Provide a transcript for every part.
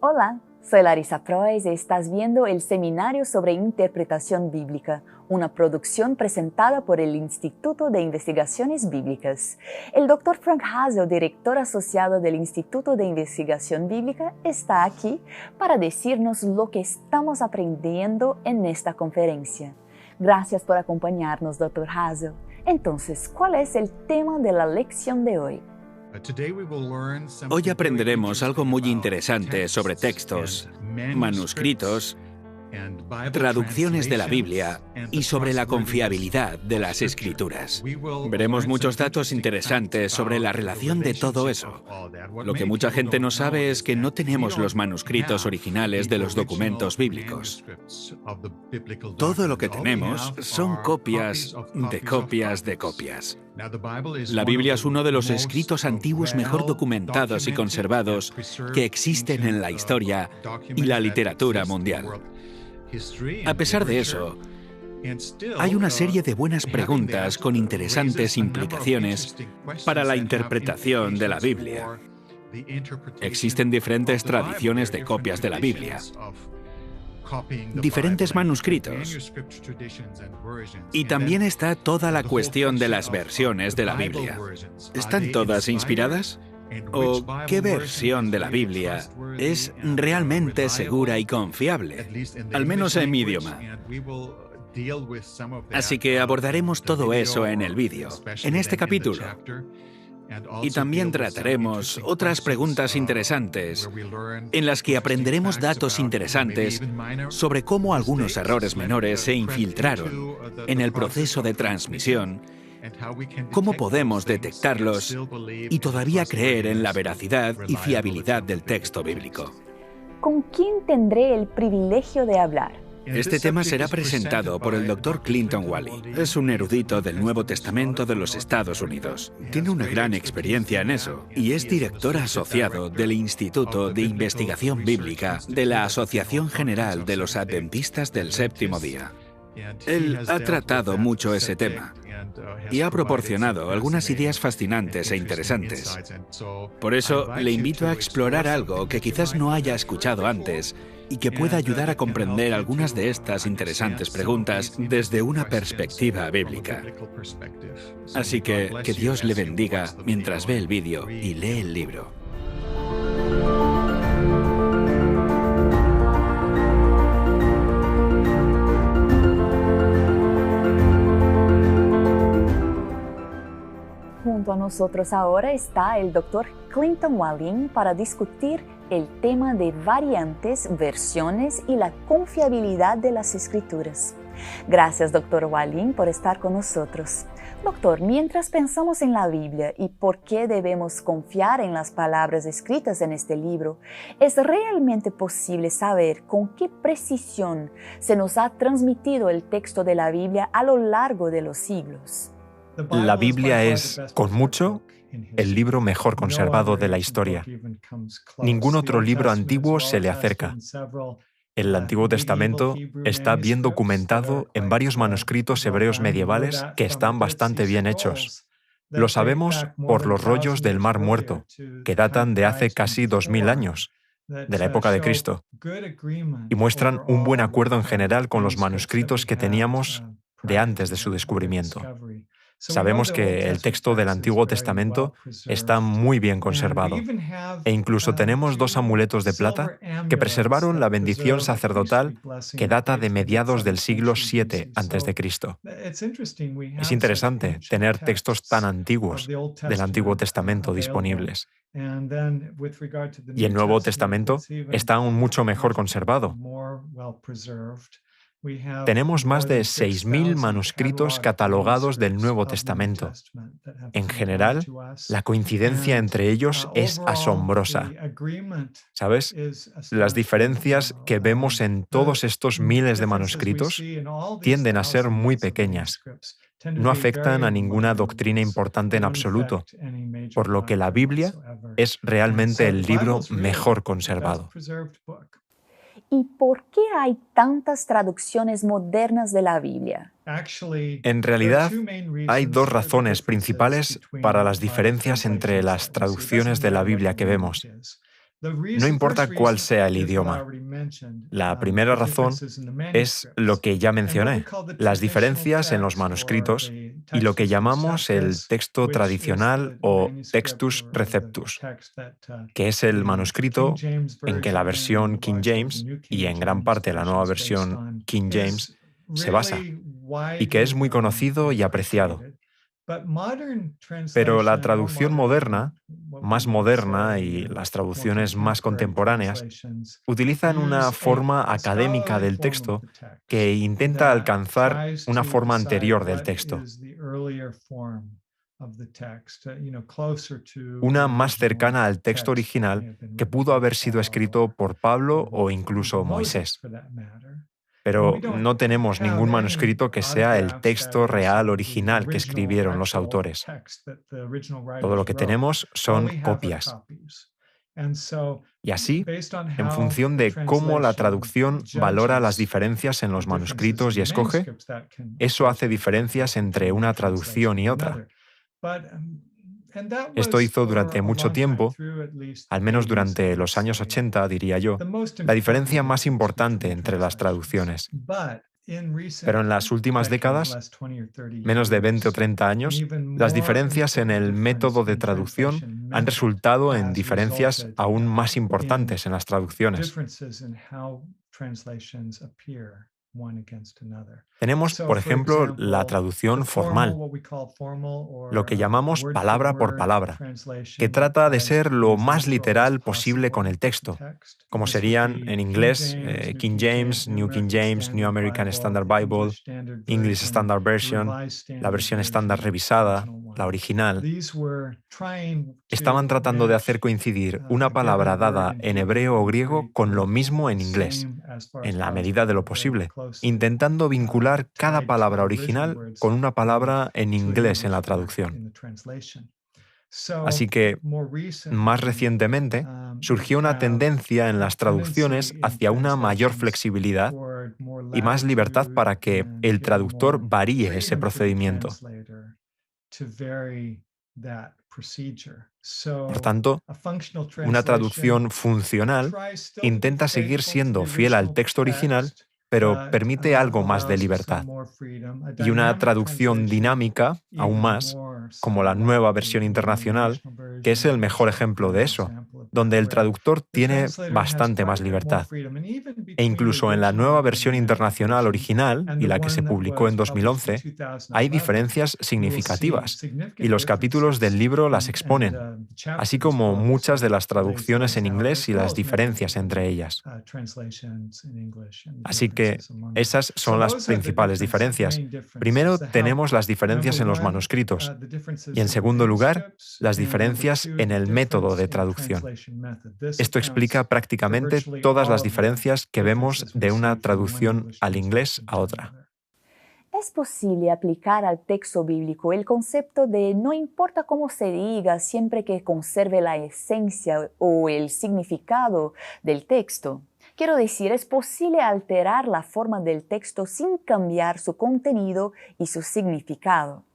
Hola, soy Larissa Proes y estás viendo el Seminario sobre Interpretación Bíblica, una producción presentada por el Instituto de Investigaciones Bíblicas. El Dr. Frank Hazel, director asociado del Instituto de Investigación Bíblica, está aquí para decirnos lo que estamos aprendiendo en esta conferencia. Gracias por acompañarnos, Dr. Hazel. Entonces, ¿cuál es el tema de la lección de hoy? Hoy aprenderemos algo muy interesante sobre textos, manuscritos, traducciones de la Biblia y sobre la confiabilidad de las Escrituras. Veremos muchos datos interesantes sobre la relación de todo eso. Lo que mucha gente no sabe es que no tenemos los manuscritos originales de los documentos bíblicos. Todo lo que tenemos son copias de copias de copias. La Biblia es uno de los escritos antiguos mejor documentados y conservados que existen en la historia y la literatura mundial. A pesar de eso, hay una serie de buenas preguntas con interesantes implicaciones para la interpretación de la Biblia. Existen diferentes tradiciones de copias de la Biblia, diferentes manuscritos, y también está toda la cuestión de las versiones de la Biblia. ¿Están todas inspiradas? ¿O qué versión de la Biblia es realmente segura y confiable? Al menos en mi idioma. Así que abordaremos todo eso en el vídeo, en este capítulo. Y también trataremos otras preguntas interesantes, en las que aprenderemos datos interesantes sobre cómo algunos errores menores se infiltraron en el proceso de transmisión, cómo podemos detectarlos y todavía creer en la veracidad y fiabilidad del texto bíblico. ¿Con quién tendré el privilegio de hablar? Este tema será presentado por el Dr. Clinton Walley. Es un erudito del Nuevo Testamento de los Estados Unidos. Tiene una gran experiencia en eso y es director asociado del Instituto de Investigación Bíblica de la Asociación General de los Adventistas del Séptimo Día. Él ha tratado mucho ese tema y ha proporcionado algunas ideas fascinantes e interesantes. Por eso, le invito a explorar algo que quizás no haya escuchado antes y que pueda ayudar a comprender algunas de estas interesantes preguntas desde una perspectiva bíblica. Así que Dios le bendiga mientras ve el vídeo y lee el libro. Junto a nosotros ahora está el Dr. Clinton Walley para discutir el tema de variantes, versiones y la confiabilidad de las Escrituras. Gracias, Dr. Walley, por estar con nosotros. Doctor, mientras pensamos en la Biblia y por qué debemos confiar en las palabras escritas en este libro, ¿es realmente posible saber con qué precisión se nos ha transmitido el texto de la Biblia a lo largo de los siglos? La Biblia es, con mucho, el libro mejor conservado de la historia. Ningún otro libro antiguo se le acerca. El Antiguo Testamento está bien documentado en varios manuscritos hebreos medievales que están bastante bien hechos. Lo sabemos por los rollos del Mar Muerto, que datan de hace casi 2000 años, de la época de Cristo, y muestran un buen acuerdo en general con los manuscritos que teníamos de antes de su descubrimiento. Sabemos que el texto del Antiguo Testamento está muy bien conservado, e incluso tenemos 2 amuletos de plata que preservaron la bendición sacerdotal que data de mediados del siglo VII a.C. Es interesante tener textos tan antiguos del Antiguo Testamento disponibles. Y el Nuevo Testamento está aún mucho mejor conservado. Tenemos más de 6.000 manuscritos catalogados del Nuevo Testamento. En general, la coincidencia entre ellos es asombrosa. ¿Sabes? Las diferencias que vemos en todos estos miles de manuscritos tienden a ser muy pequeñas. No afectan a ninguna doctrina importante en absoluto, por lo que la Biblia es realmente el libro mejor conservado. ¿Y por qué hay tantas traducciones modernas de la Biblia? En realidad, hay 2 razones principales para las diferencias entre las traducciones de la Biblia que vemos. No importa cuál sea el idioma. La primera razón es lo que ya mencioné, las diferencias en los manuscritos y lo que llamamos el texto tradicional o textus receptus, que es el manuscrito en que la versión King James y en gran parte la nueva versión King James se basa y que es muy conocido y apreciado. Pero la traducción moderna, más moderna y las traducciones más contemporáneas utilizan una forma académica del texto que intenta alcanzar una forma anterior del texto, una más cercana al texto original que pudo haber sido escrito por Pablo o incluso Moisés. Pero no tenemos ningún manuscrito que sea el texto real original que escribieron los autores. Todo lo que tenemos son copias. Y así, en función de cómo la traducción valora las diferencias en los manuscritos y escoge, eso hace diferencias entre una traducción y otra. Esto hizo durante mucho tiempo, al menos durante los años 80, diría yo, la diferencia más importante entre las traducciones. Pero en las últimas décadas, menos de 20 o 30 años, las diferencias en el método de traducción han resultado en diferencias aún más importantes en las traducciones. Tenemos, por ejemplo, la traducción formal, lo que llamamos palabra por palabra, que trata de ser lo más literal posible con el texto, como serían en inglés King James, New King James, New American Standard Bible, English Standard Version, la versión estándar revisada, la original. Estaban tratando de hacer coincidir una palabra dada en hebreo o griego con lo mismo en inglés, en la medida de lo posible, intentando vincular cada palabra original con una palabra en inglés en la traducción. Así que, más recientemente, surgió una tendencia en las traducciones hacia una mayor flexibilidad y más libertad para que el traductor varíe ese procedimiento. Por tanto, una traducción funcional intenta seguir siendo fiel al texto original, pero permite algo más de libertad. Y una traducción dinámica, aún más, como la nueva versión internacional, que es el mejor ejemplo de eso, donde el traductor tiene bastante más libertad. E incluso en la nueva versión internacional original, y la que se publicó en 2011, hay diferencias significativas, y los capítulos del libro las exponen, así como muchas de las traducciones en inglés y las diferencias entre ellas. Así que esas son las principales diferencias. Primero, tenemos las diferencias en los manuscritos y, en segundo lugar, las diferencias en el método de traducción. Esto explica prácticamente todas las diferencias que vemos de una traducción al inglés a otra. ¿Es posible aplicar al texto bíblico el concepto de no importa cómo se diga, siempre que conserve la esencia o el significado del texto? Quiero decir, ¿es posible alterar la forma del texto sin cambiar su contenido y su significado?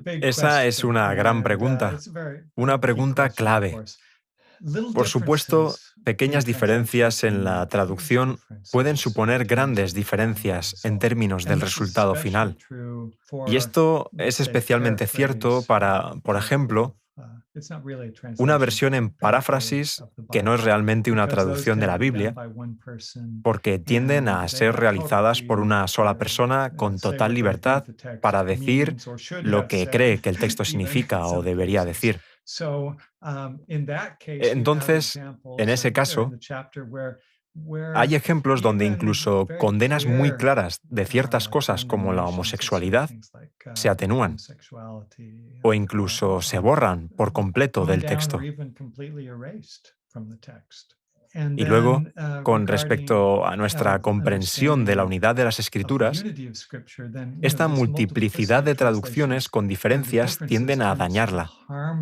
Esa es una gran pregunta, una pregunta clave. Por supuesto, pequeñas diferencias en la traducción pueden suponer grandes diferencias en términos del resultado final. Y esto es especialmente cierto para, por ejemplo, una versión en paráfrasis que no es realmente una traducción de la Biblia, porque tienden a ser realizadas por una sola persona con total libertad para decir lo que cree que el texto significa o debería decir. Entonces, en ese caso, hay ejemplos donde incluso condenas muy claras de ciertas cosas como la homosexualidad se atenúan o incluso se borran por completo del texto. Y luego, con respecto a nuestra comprensión de la unidad de las Escrituras, esta multiplicidad de traducciones con diferencias tienden a dañarla,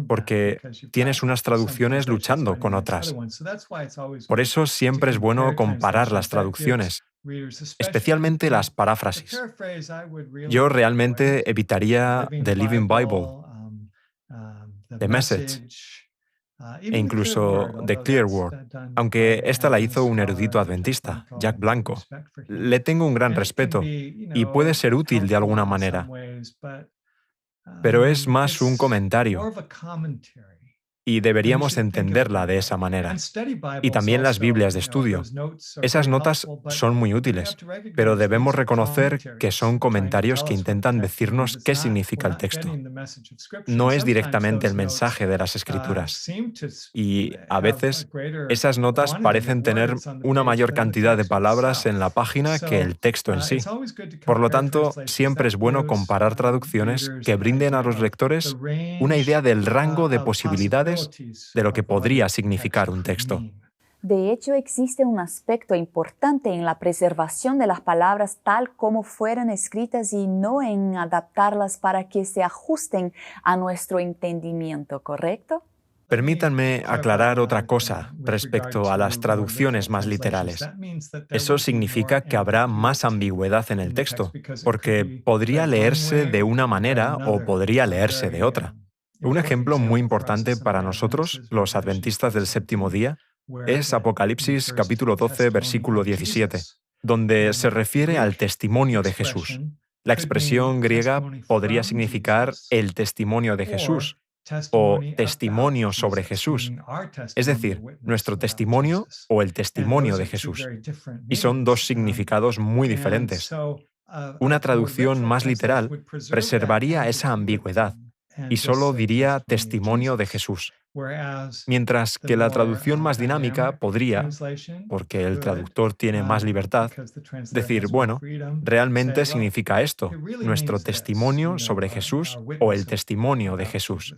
porque tienes unas traducciones luchando con otras. Por eso siempre es bueno comparar las traducciones, especialmente las paráfrasis. Yo realmente evitaría The Living Bible, The Message, e incluso The Clear Word, aunque esta la hizo un erudito adventista, Jack Blanco. Le tengo un gran respeto y puede ser útil de alguna manera, pero es más un comentario y deberíamos entenderla de esa manera. Y también las Biblias de estudio. Esas notas son muy útiles, pero debemos reconocer que son comentarios que intentan decirnos qué significa el texto. No es directamente el mensaje de las Escrituras. Y a veces esas notas parecen tener una mayor cantidad de palabras en la página que el texto en sí. Por lo tanto, siempre es bueno comparar traducciones que brinden a los lectores una idea del rango de posibilidades de lo que podría significar un texto. De hecho, existe un aspecto importante en la preservación de las palabras tal como fueron escritas y no en adaptarlas para que se ajusten a nuestro entendimiento, ¿correcto? Permítanme aclarar otra cosa respecto a las traducciones más literales. Eso significa que habrá más ambigüedad en el texto, porque podría leerse de una manera o podría leerse de otra. Un ejemplo muy importante para nosotros, los adventistas del séptimo día, es Apocalipsis capítulo 12, versículo 17, donde se refiere al testimonio de Jesús. La expresión griega podría significar el testimonio de Jesús o testimonio sobre Jesús, es decir, nuestro testimonio o el testimonio de Jesús. Y son dos significados muy diferentes. Una traducción más literal preservaría esa ambigüedad y solo diría testimonio de Jesús. Mientras que la traducción más dinámica podría, porque el traductor tiene más libertad, decir, bueno, realmente significa esto, nuestro testimonio sobre Jesús o el testimonio de Jesús.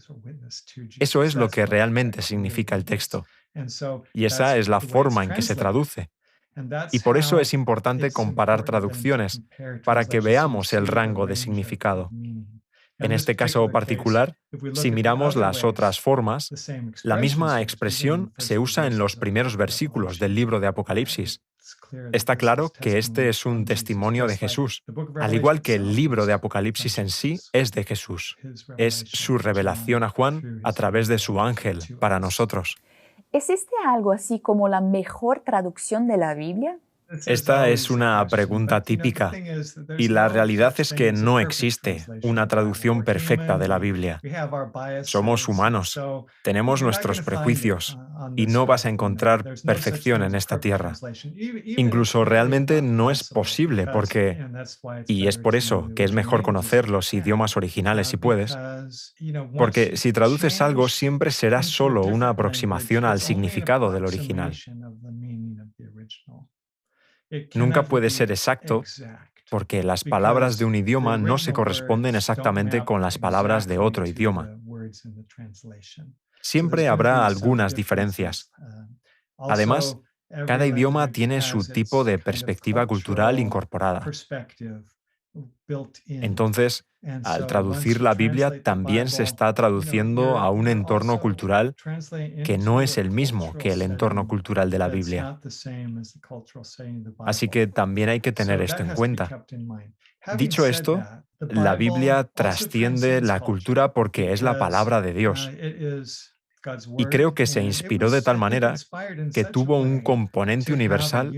Eso es lo que realmente significa el texto. Y esa es la forma en que se traduce. Y por eso es importante comparar traducciones, para que veamos el rango de significado. En este caso particular, si miramos las otras formas, la misma expresión se usa en los primeros versículos del libro de Apocalipsis. Está claro que este es un testimonio de Jesús, al igual que el libro de Apocalipsis en sí es de Jesús. Es su revelación a Juan a través de su ángel para nosotros. ¿Existe algo así como la mejor traducción de la Biblia? Esta es una pregunta típica y la realidad es que no existe una traducción perfecta de la Biblia. Somos humanos, tenemos nuestros prejuicios y no vas a encontrar perfección en esta tierra. Incluso realmente no es posible y es por eso que es mejor conocer los idiomas originales si puedes, porque si traduces algo siempre será solo una aproximación al significado del original. Nunca puede ser exacto porque las palabras de un idioma no se corresponden exactamente con las palabras de otro idioma. Siempre habrá algunas diferencias. Además, cada idioma tiene su tipo de perspectiva cultural incorporada. Entonces, al traducir la Biblia, también se está traduciendo a un entorno cultural que no es el mismo que el entorno cultural de la Biblia. Así que también hay que tener esto en cuenta. Dicho esto, la Biblia trasciende la cultura porque es la palabra de Dios. Y creo que se inspiró de tal manera que tuvo un componente universal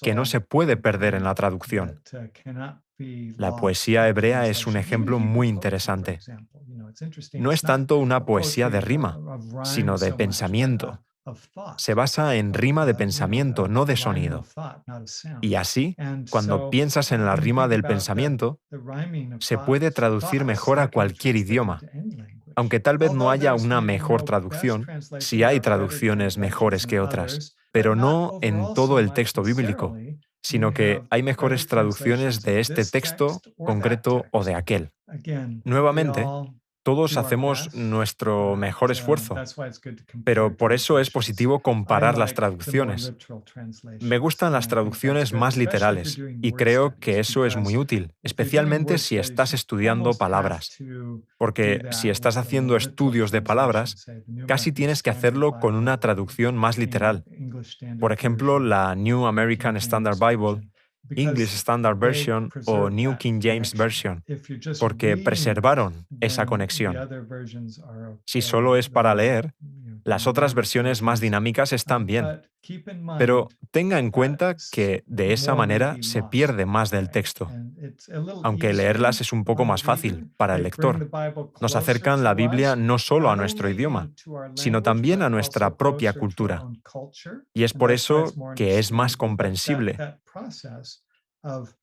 que no se puede perder en la traducción. La poesía hebrea es un ejemplo muy interesante. No es tanto una poesía de rima, sino de pensamiento. Se basa en rima de pensamiento, no de sonido. Y así, cuando piensas en la rima del pensamiento, se puede traducir mejor a cualquier idioma. Aunque tal vez no haya una mejor traducción, sí hay traducciones mejores que otras, pero no en todo el texto bíblico, sino que hay mejores traducciones de este texto concreto o de aquel. Nuevamente, todos hacemos nuestro mejor esfuerzo, pero por eso es positivo comparar las traducciones. Me gustan las traducciones más literales y creo que eso es muy útil, especialmente si estás estudiando palabras, porque si estás haciendo estudios de palabras, casi tienes que hacerlo con una traducción más literal. Por ejemplo, la New American Standard Bible, English Standard Version o New King James Version, porque preservaron esa conexión. Si solo es para leer, Las otras versiones más dinámicas están bien, pero tenga en cuenta que de esa manera se pierde más del texto, aunque leerlas es un poco más fácil para el lector. Nos acercan la Biblia no solo a nuestro idioma, sino también a nuestra propia cultura. Y es por eso que es más comprensible.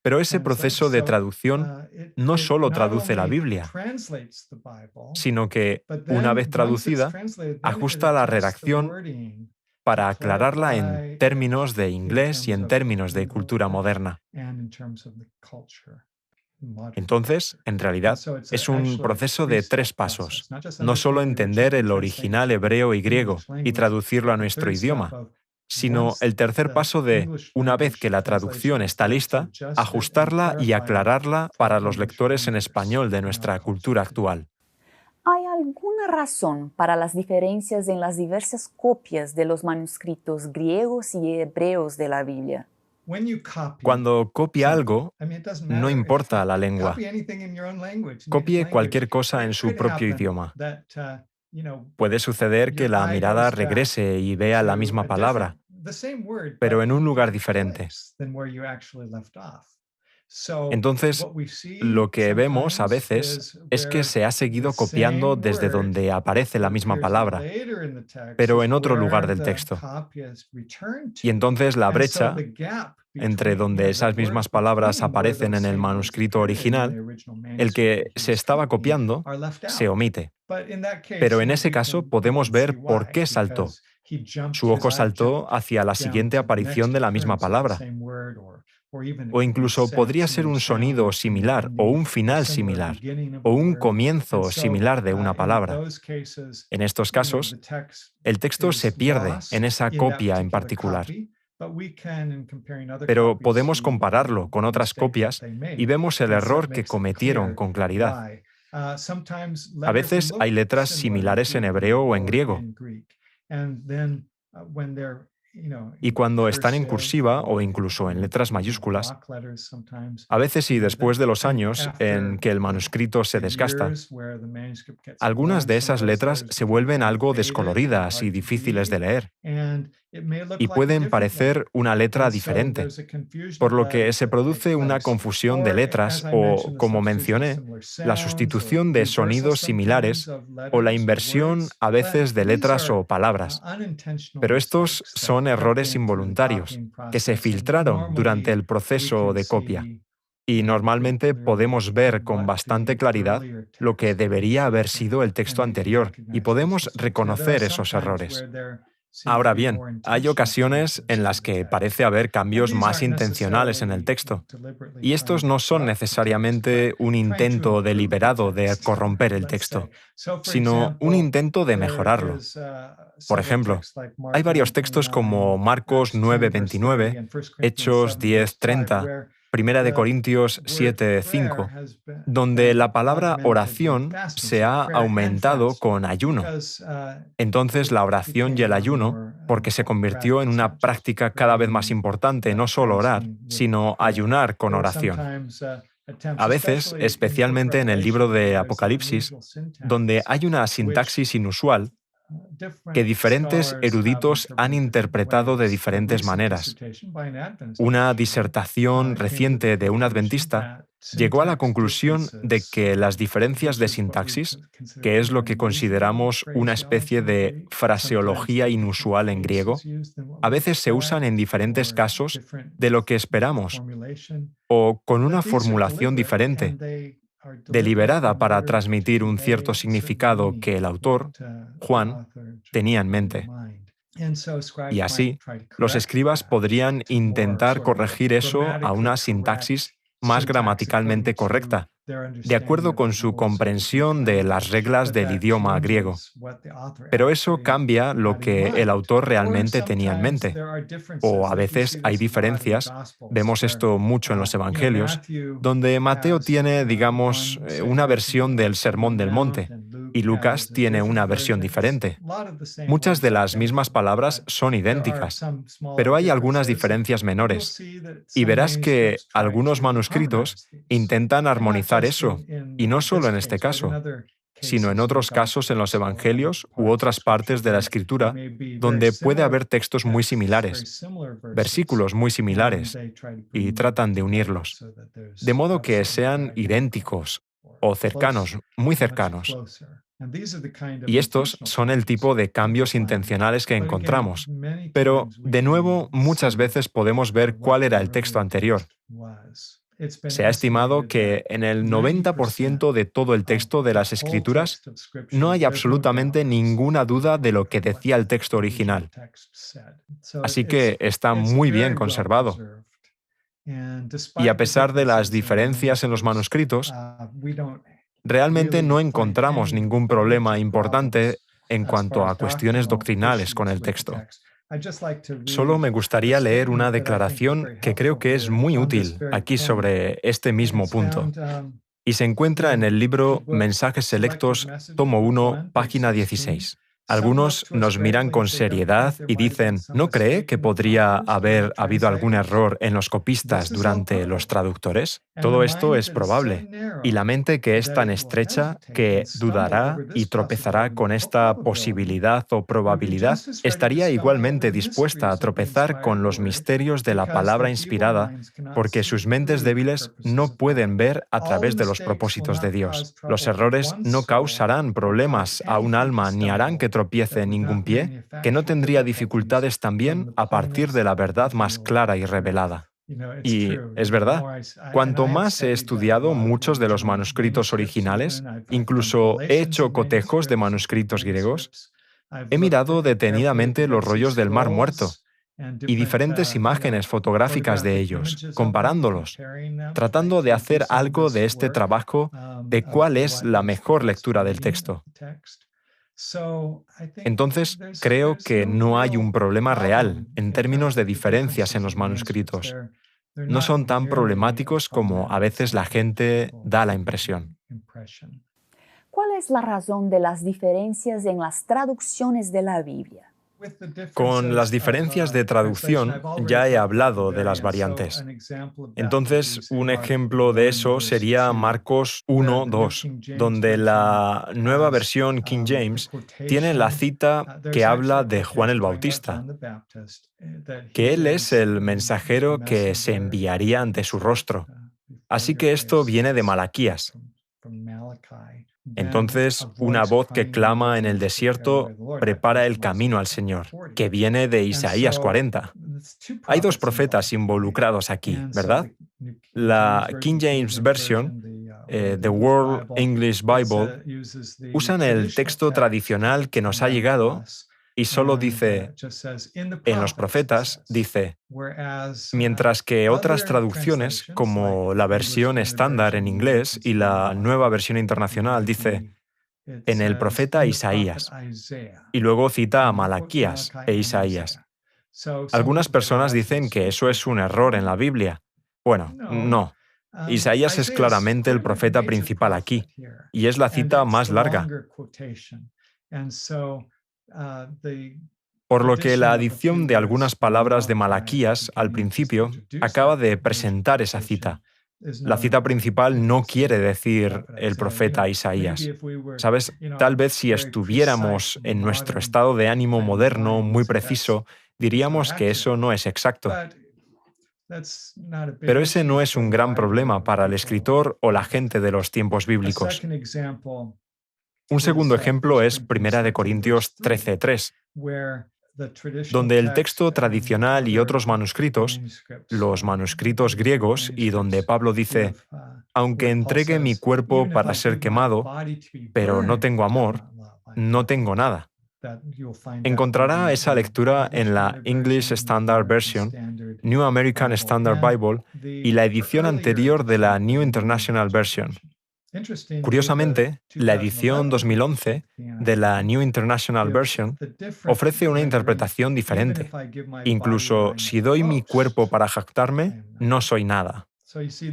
Pero ese proceso de traducción no solo traduce la Biblia, sino que, una vez traducida, ajusta la redacción para aclararla en términos de inglés y en términos de cultura moderna. Entonces, en realidad, es un proceso de 3 pasos. No solo entender el original hebreo y griego y traducirlo a nuestro idioma, sino el tercer paso de, una vez que la traducción está lista, ajustarla y aclararla para los lectores en español de nuestra cultura actual. ¿Hay alguna razón para las diferencias en las diversas copias de los manuscritos griegos y hebreos de la Biblia? Cuando copia algo, no importa la lengua. Copie cualquier cosa en su propio idioma. Puede suceder que la mirada regrese y vea la misma palabra, pero en un lugar diferente. Entonces, lo que vemos a veces es que se ha seguido copiando desde donde aparece la misma palabra, pero en otro lugar del texto. Y entonces la brecha entre donde esas mismas palabras aparecen en el manuscrito original, el que se estaba copiando, se omite. Pero en ese caso podemos ver por qué saltó. Su ojo saltó hacia la siguiente aparición de la misma palabra. O incluso podría ser un sonido similar, o un final similar, o un comienzo similar de una palabra. En estos casos, el texto se pierde en esa copia en particular. Pero podemos compararlo con otras copias y vemos el error que cometieron con claridad. A veces hay letras similares en hebreo o en griego. Y cuando están en cursiva o incluso en letras mayúsculas, a veces y después de los años en que el manuscrito se desgasta, algunas de esas letras se vuelven algo descoloridas y difíciles de leer, y pueden parecer una letra diferente, por lo que se produce una confusión de letras o, como mencioné, la sustitución de sonidos similares o la inversión a veces de letras o palabras. Pero estos son errores involuntarios que se filtraron durante el proceso de copia. Y normalmente podemos ver con bastante claridad lo que debería haber sido el texto anterior y podemos reconocer esos errores. Ahora bien, hay ocasiones en las que parece haber cambios más intencionales en el texto, y estos no son necesariamente un intento deliberado de corromper el texto, sino un intento de mejorarlo. Por ejemplo, hay varios textos como Marcos 9:29, Hechos 10:30, Primera de Corintios 7:5, donde la palabra oración se ha aumentado con ayuno. Entonces la oración y el ayuno, porque se convirtió en una práctica cada vez más importante, no solo orar, sino ayunar con oración. A veces, especialmente en el libro de Apocalipsis, donde hay una sintaxis inusual, que diferentes eruditos han interpretado de diferentes maneras. Una disertación reciente de un adventista llegó a la conclusión de que las diferencias de sintaxis, que es lo que consideramos una especie de fraseología inusual en griego, a veces se usan en diferentes casos de lo que esperamos, o con una formulación diferente, deliberada para transmitir un cierto significado que el autor, Juan, tenía en mente. Y así, los escribas podrían intentar corregir eso a una sintaxis más gramaticalmente correcta, de acuerdo con su comprensión de las reglas del idioma griego. Pero eso cambia lo que el autor realmente tenía en mente. O a veces hay diferencias, vemos esto mucho en los Evangelios, donde Mateo tiene, digamos, una versión del Sermón del Monte, y Lucas tiene una versión diferente. Muchas de las mismas palabras son idénticas, pero hay algunas diferencias menores. Y verás que algunos manuscritos intentan armonizar eso, y no solo en este caso. sino en otros casos en los Evangelios u otras partes de la Escritura, donde puede haber textos muy similares, versículos muy similares, y tratan de unirlos, de modo que sean idénticos o cercanos, muy cercanos. Y estos son el tipo de cambios intencionales que encontramos. Pero, de nuevo, muchas veces podemos ver cuál era el texto anterior. Se ha estimado que en el 90% de todo el texto de las Escrituras no hay absolutamente ninguna duda de lo que decía el texto original. Así que está muy bien conservado. Y a pesar de las diferencias en los manuscritos, realmente no encontramos ningún problema importante en cuanto a cuestiones doctrinales con el texto. Solo me gustaría leer una declaración que creo que es muy útil aquí sobre este mismo punto. Y se encuentra en el libro Mensajes Selectos, tomo 1, página 16. Algunos nos miran con seriedad y dicen, ¿no cree que podría haber habido algún error en los copistas durante los traductores? Todo esto es probable. Y la mente que es tan estrecha que dudará y tropezará con esta posibilidad o probabilidad, estaría igualmente dispuesta a tropezar con los misterios de la palabra inspirada, porque sus mentes débiles no pueden ver a través de los propósitos de Dios. Los errores no causarán problemas a un alma ni harán que tropiece en ningún pie, que no tendría dificultades también a partir de la verdad más clara y revelada. Y es verdad, cuanto más he estudiado muchos de los manuscritos originales, incluso he hecho cotejos de manuscritos griegos, he mirado detenidamente los rollos del Mar Muerto y diferentes imágenes fotográficas de ellos, comparándolos, tratando de hacer algo de este trabajo de cuál es la mejor lectura del texto. Entonces, creo que no hay un problema real en términos de diferencias en los manuscritos. No son tan problemáticos como a veces la gente da la impresión. ¿Cuál es la razón de las diferencias en las traducciones de la Biblia? Con las diferencias de traducción ya he hablado de las variantes. Entonces, un ejemplo de eso sería Marcos 1:2, donde la nueva versión King James tiene la cita que habla de Juan el Bautista, que él es el mensajero que se enviaría ante su rostro. Así que esto viene de Malaquías. Entonces, una voz que clama en el desierto prepara el camino al Señor, que viene de Isaías 40. Hay dos profetas involucrados aquí, ¿verdad? La King James Version, The World English Bible, usan el texto tradicional que nos ha llegado y solo dice, en los profetas, dice, mientras que otras traducciones, como la versión estándar en inglés y la nueva versión internacional, dice, en el profeta Isaías, y luego cita a Malaquías e Isaías. Algunas personas dicen que eso es un error en la Biblia. Bueno, no. Isaías es claramente el profeta principal aquí, y es la cita más larga. Por lo que la adición de algunas palabras de Malaquías al principio acaba de presentar esa cita. La cita principal no quiere decir el profeta Isaías. ¿Sabes? Tal vez si estuviéramos en nuestro estado de ánimo moderno muy preciso, diríamos que eso no es exacto. Pero ese no es un gran problema para el escritor o la gente de los tiempos bíblicos. Un segundo ejemplo es 1 Corintios 13:3, donde el texto tradicional y otros manuscritos, los manuscritos griegos, y donde Pablo dice, aunque entregue mi cuerpo para ser quemado, pero no tengo amor, no tengo nada. Encontrará esa lectura en la English Standard Version, New American Standard Bible y la edición anterior de la New International Version. Curiosamente, la edición 2011 de la New International Version ofrece una interpretación diferente. Incluso si doy mi cuerpo para jactarme, no soy nada.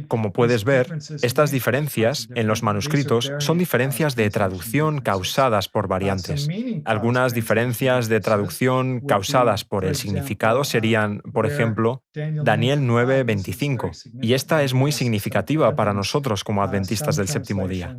Como puedes ver, estas diferencias en los manuscritos son diferencias de traducción causadas por variantes. Algunas diferencias de traducción causadas por el significado serían, por ejemplo, Daniel 9:25, y esta es muy significativa para nosotros como adventistas del séptimo día.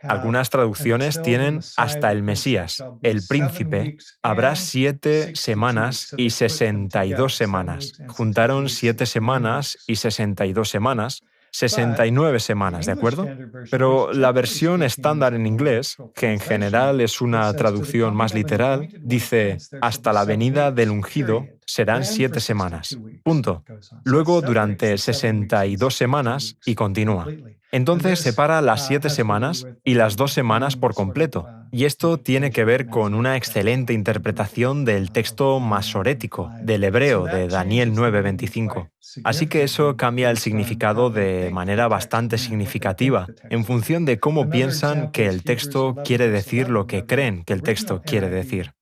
Algunas traducciones tienen hasta el Mesías, el príncipe. Habrá 7 semanas y 62 semanas. Juntaron 7 semanas y 62 semanas. 69 semanas, ¿de acuerdo? Pero la versión estándar en inglés, que en general es una traducción más literal, dice, hasta la venida del ungido serán 7 semanas. Punto. Luego durante 62 semanas y continúa. Entonces separa las 7 semanas y las 2 semanas por completo. Y esto tiene que ver con una excelente interpretación del texto masorético, del hebreo de Daniel 9:25. Así que eso cambia el significado de manera bastante significativa, en función de cómo piensan que el texto quiere decir lo que creen que el texto quiere decir.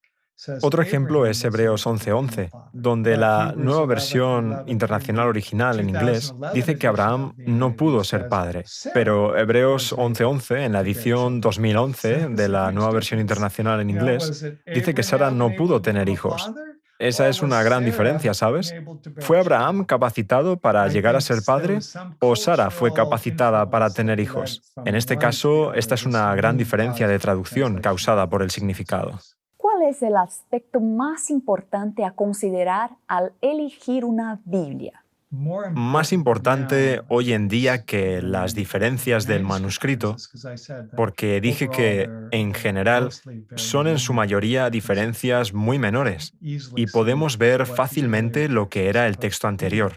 Otro ejemplo es Hebreos 11:11, donde la nueva versión internacional original en inglés dice que Abraham no pudo ser padre, pero Hebreos 11:11, en la edición 2011 de la nueva versión internacional en inglés, dice que Sara no pudo tener hijos. Esa es una gran diferencia, ¿sabes? ¿Fue Abraham capacitado para llegar a ser padre o Sara fue capacitada para tener hijos? En este caso, esta es una gran diferencia de traducción causada por el significado. ¿Cuál es el aspecto más importante a considerar al elegir una Biblia? Más importante hoy en día que las diferencias del manuscrito, porque dije que, en general, son en su mayoría diferencias muy menores y podemos ver fácilmente lo que era el texto anterior.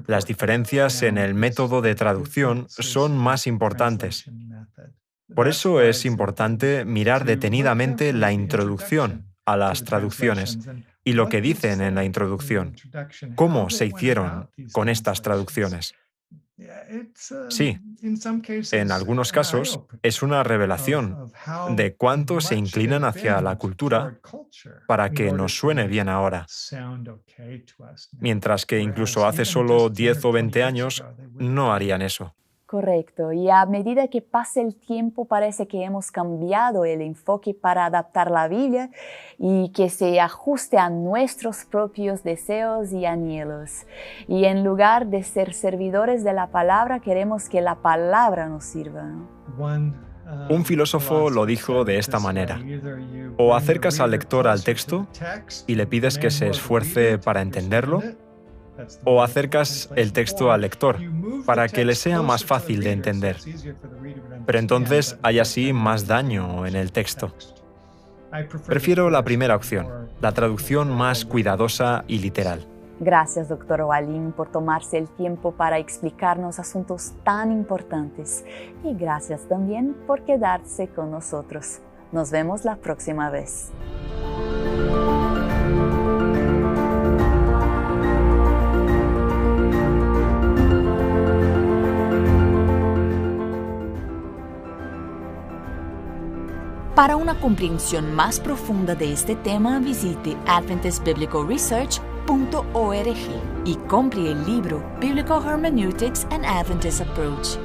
Las diferencias en el método de traducción son más importantes. Por eso es importante mirar detenidamente la introducción a las traducciones y lo que dicen en la introducción. ¿Cómo se hicieron con estas traducciones? Sí, en algunos casos es una revelación de cuánto se inclinan hacia la cultura para que nos suene bien ahora. Mientras que incluso hace solo 10 o 20 años no harían eso. Correcto, y a medida que pasa el tiempo parece que hemos cambiado el enfoque para adaptar la Biblia y que se ajuste a nuestros propios deseos y anhelos. Y en lugar de ser servidores de la palabra, queremos que la palabra nos sirva, ¿no? Un filósofo lo dijo de esta manera: o acercas al lector al texto y le pides que se esfuerce para entenderlo, o acercas el texto al lector para que le sea más fácil de entender. Pero entonces hay así más daño en el texto. Prefiero la primera opción, la traducción más cuidadosa y literal. Gracias, Dr. Walin, por tomarse el tiempo para explicarnos asuntos tan importantes. Y gracias también por quedarse con nosotros. Nos vemos la próxima vez. Para una comprensión más profunda de este tema, visite adventistbiblicalresearch.org y compre el libro Biblical Hermeneutics and Adventist Approach.